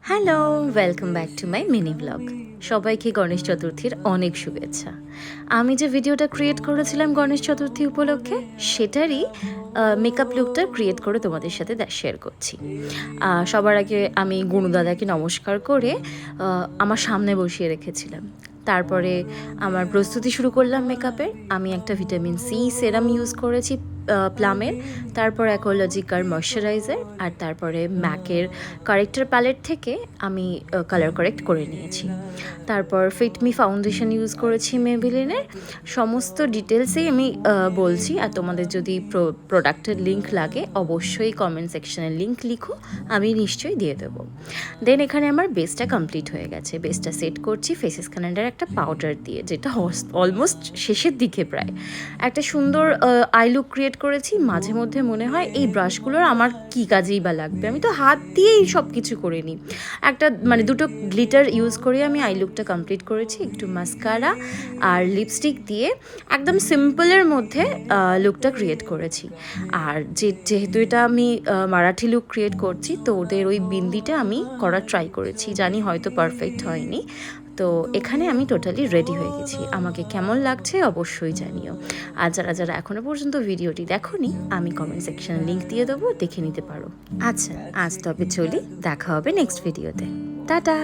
Hello, welcome back to my mini blog. সবাইকে গণেশ চতুর্থীর অনেক শুভেচ্ছা। আমি যে ভিডিওটা ক্রিয়েট করেছিলাম গণেশ চতুর্থী উপলক্ষে, সেটারই মেকআপ লুকটা ক্রিয়েট করে তোমাদের সাথে শেয়ার করছি। সবার আগে আমি গুণু দাদাকে নমস্কার করে আমার সামনে বসিয়ে রেখেছিলাম। তারপরে আমার প্রস্তুতি শুরু করলাম মেকআপের। আমি একটা ভিটামিন সি সেরাম ইউজ করেছি প্লামের, তারপর অ্যাকোলজিকার ময়শ্চারাইজার, আর তারপরে ম্যাকের কারেক্টার প্যালেট থেকে আমি কালার কারেক্ট করে নিয়েছি। তারপর ফিটমি ফাউন্ডেশন ইউজ করেছি মেবিলিনের। সমস্ত ডিটেলসেই আমি বলছি, আর তোমাদের যদি প্রোডাক্টের লিঙ্ক লাগে অবশ্যই কমেন্ট সেকশনে লিঙ্ক লিখো, আমি নিশ্চয়ই দিয়ে দেবো। দেন এখানে আমার বেসটা কমপ্লিট হয়ে গেছে। বেসটা সেট করছি ফেসেস কানাডার একটা পাউডার দিয়ে, যেটা অলমোস্ট শেষের দিকে প্রায়। একটা সুন্দর আই লুক ক্রিয়েট করেছি। মাঝে মধ্যে মনে হয় এই ব্রাশগুলোর আমার কী কাজেই বা লাগবে, আমি তো হাত দিয়েই সব কিছু করে নিই। দুটো গ্লিটার ইউজ করে আমি আই লুকটা কমপ্লিট করেছি। একটু মাস্কারা আর লিপস্টিক দিয়ে একদম সিম্পলের মধ্যে লুকটা ক্রিয়েট করেছি। আর যেহেতু এটা আমি মারাঠি লুক ক্রিয়েট করছি, তো ওদের ওই বিন্দিটা আমি করার ট্রাই করেছি। জানি হয়তো পারফেক্ট হয়নি। তো এখানে আমি টোটালি রেডি হয়ে গেছি। আমাকে কেমন লাগছে অবশ্যই জানিও। আর যারা যারা এখনও পর্যন্ত ভিডিওটি দেখোনি, আমি কমেন্ট সেকশনে লিঙ্ক দিয়ে দেবো, দেখে নিতে পারো। আচ্ছা, আজ তবে চলি, দেখা হবে নেক্সট ভিডিওতে। টাটা।